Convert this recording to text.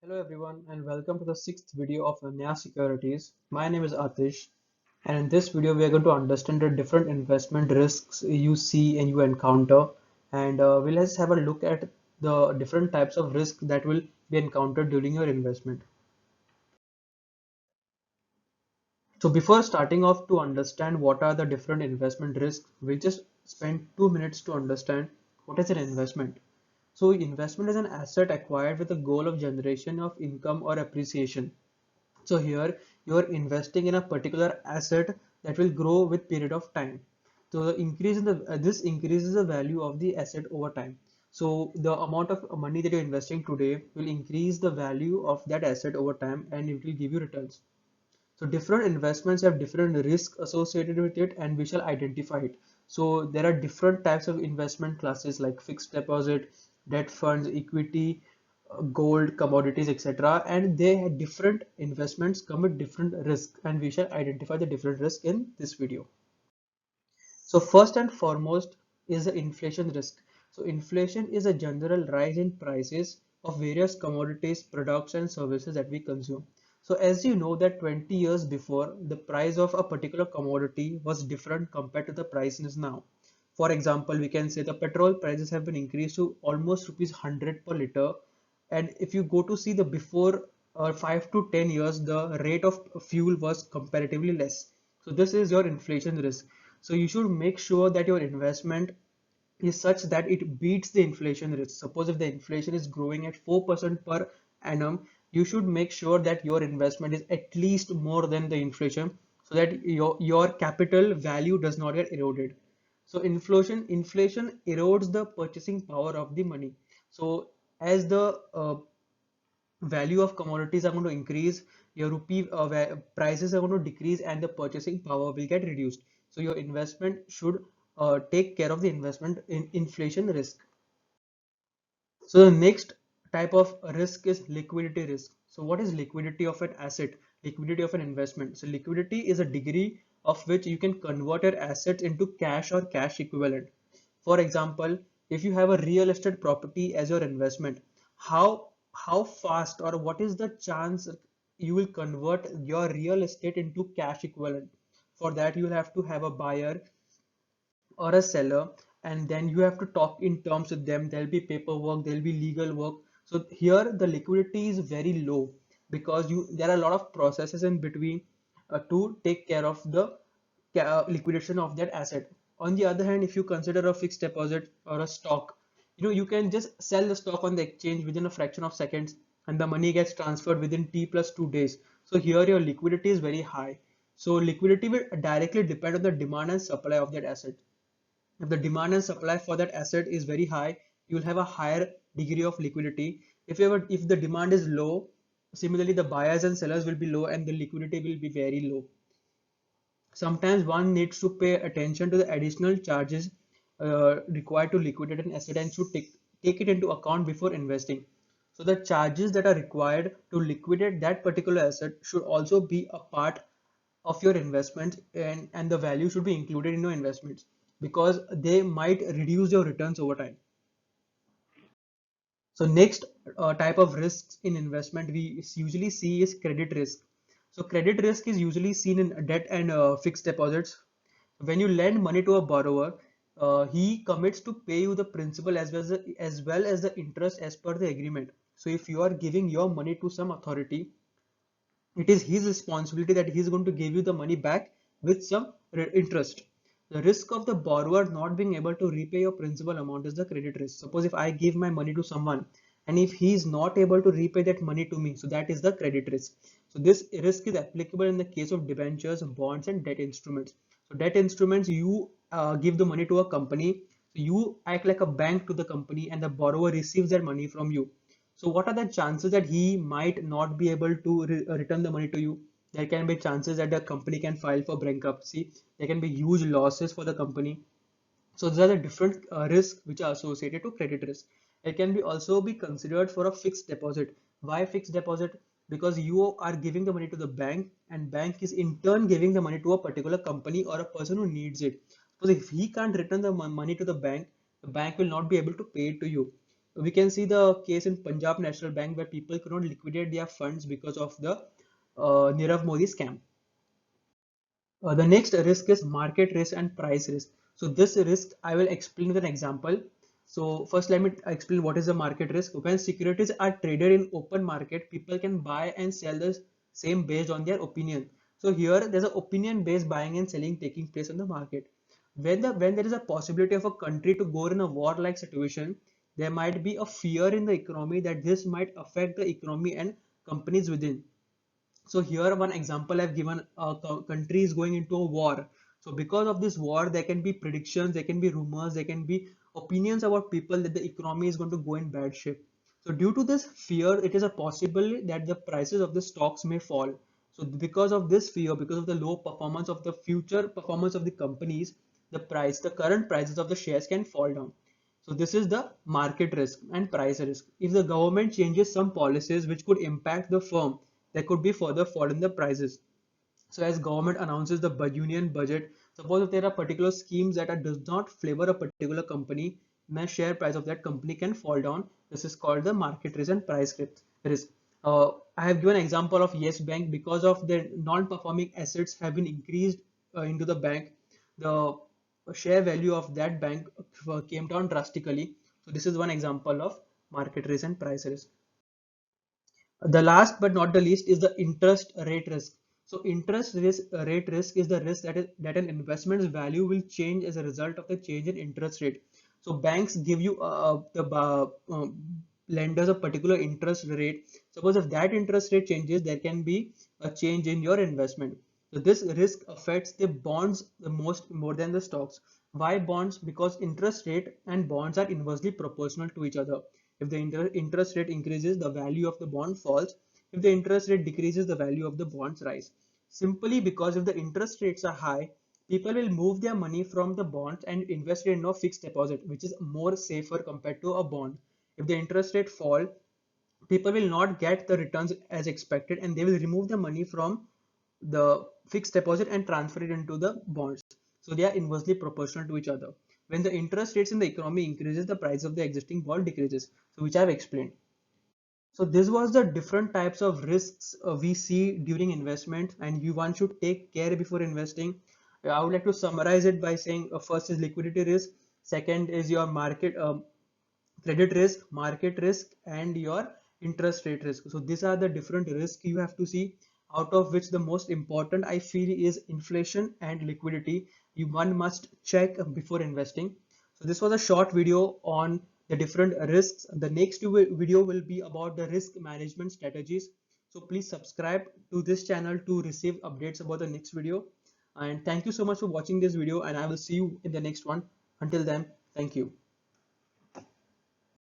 Hello everyone and welcome to the sixth video of Anya Securities. My name is Atish, and in this video we are going to understand the different investment risks you see and you encounter, and we'll just have a look at the different types of risk that will be encountered during your investment. So before starting off to understand what are the different investment risks, we'll just spend 2 minutes to understand what is an investment. So investment is an asset acquired with the goal of generation of income or appreciation. So here you are investing in a particular asset that will grow with period of time. So the increase in the this increases the value of the asset over time. So the amount of money that you're investing today will increase the value of that asset over time and it will give you returns. So different investments have different risks associated with it and we shall identify it. So there are different types of investment classes like fixed deposit, debt funds, equity, gold, commodities, etc. And they have different investments come with different risk and we shall identify the different risk in this video. So first and foremost is the inflation risk. So inflation is a general rise in prices of various commodities, products and services that we consume. So as you know that 20 years before, the price of a particular commodity was different compared to the prices now. For example, we can say the petrol prices have been increased to almost rupees 100 per liter. And if you go to see the before 5 to 10 years, the rate of fuel was comparatively less. So this is your inflation risk. So you should make sure that your investment is such that it beats the inflation risk. Suppose if the inflation is growing at 4% per annum, you should make sure that your investment is at least more than the inflation so that your capital value does not get eroded. So inflation erodes the purchasing power of the money. So as the value of commodities are going to increase, your rupee prices are going to decrease, and the purchasing power will get reduced. So your investment should take care of the investment in inflation risk. So the next type of risk is liquidity risk. So what is liquidity of an asset? Liquidity of an investment. So liquidity is a degree of which you can convert your assets into cash or cash equivalent. For example, if you have a real estate property as your investment, how fast or what is the chance you will convert your real estate into cash equivalent? For that, you will have to have a buyer or a seller, and then you have to talk in terms with them. There'll be paperwork, there'll be legal work. So here the liquidity is very low because you there are a lot of processes in between to take care of the liquidation of that asset. On the other hand, if you consider a fixed deposit or a stock, you can just sell the stock on the exchange within a fraction of seconds and the money gets transferred within t plus 2 days. So here your liquidity is very high. So liquidity will directly depend on the demand and supply of that asset. If the demand and supply for that asset is very high, you will have a higher degree of liquidity. If the demand is low, similarly the buyers and sellers will be low and the liquidity will be very low. Sometimes one needs to pay attention to the additional charges required to liquidate an asset and should take it into account before investing. So the charges that are required to liquidate that particular asset should also be a part of your investment, and the value should be included in your investments because they might reduce your returns over time. So next type of risks in investment we usually see is credit risk. So credit risk is usually seen in debt and fixed deposits. When you lend money to a borrower, he commits to pay you the principal as well as the interest as per the agreement. So if you are giving your money to some authority, it is his responsibility that he is going to give you the money back with some interest. The risk of the borrower not being able to repay your principal amount is the credit risk. Suppose if I give my money to someone and if he is not able to repay that money to me, so that is the credit risk. So this risk is applicable in the case of debentures, bonds, and debt instruments. So debt instruments, you give the money to a company, so you act like a bank to the company, and the borrower receives that money from you. So what are the chances that he might not be able to return the money to you? There can be chances that the company can file for bankruptcy. There can be huge losses for the company. So these are the different risks which are associated to credit risk. It can be also be considered for a fixed deposit. Why fixed deposit? Because you are giving the money to the bank and bank is in turn giving the money to a particular company or a person who needs it. Because if he can't return the money to the bank will not be able to pay it to you. we can see the case in Punjab National Bank where people could not liquidate their funds because of the Nirav Modi scam. The next risk is market risk and price risk. So this risk I will explain with an example. So first let me explain what is the market risk. When securities are traded in open market, people can buy and sell the same based on their opinion. So here there's an opinion based buying and selling taking place on the market. When there is a possibility of a country to go in a war-like situation, there might be a fear in the economy that this might affect the economy and companies within. So here one example I've given, a country is going into a war. So because of this war, there can be predictions, there can be rumors, there can be opinions about people that the economy is going to go in bad shape. So due to this fear, it is a possibility that the prices of the stocks may fall. So because of this fear, because of the low performance of the future performance of the companies, the current prices of the shares can fall down. So this is the market risk and price risk. If the government changes some policies which could impact the firm, there could be further fall in the prices. So as government announces the union budget, suppose if there are particular schemes that does not favor a particular company, the share price of that company can fall down. This is called the market risk and price risk. I have given an example of Yes Bank. Because of their non-performing assets have been increased into the bank, the share value of that bank came down drastically. So this is one example of market risk and price risk. The last but not the least is the interest rate risk. So rate risk is the risk that an investment's value will change as a result of the change in interest rate. So banks give you the lenders a particular interest rate. Suppose if that interest rate changes, there can be a change in your investment. So this risk affects the bonds the most more than the stocks. Why bonds? Because interest rate and bonds are inversely proportional to each other. If the interest rate increases, the value of the bond falls. If the interest rate decreases, the value of the bonds rise. Simply because if the interest rates are high, people will move their money from the bonds and invest it in a fixed deposit, which is more safer compared to a bond. If the interest rate fall, people will not get the returns as expected and they will remove the money from the fixed deposit and transfer it into the bonds. So they are inversely proportional to each other. When the interest rates in the economy increases, the price of the existing bond decreases. So which I have explained. So this was the different types of risks we see during investment, and you one should take care before investing. I would like to summarize it by saying first is liquidity risk, second is your credit risk, market risk, and your interest rate risk. So these are the different risks you have to see, out of which the most important I feel is inflation and liquidity. One must check before investing. So this was a short video on the different risks. The next video will be about the risk management strategies. So please subscribe to this channel to receive updates about the next video. And thank you so much for watching this video, and I will see you in the next one. Until then, thank you.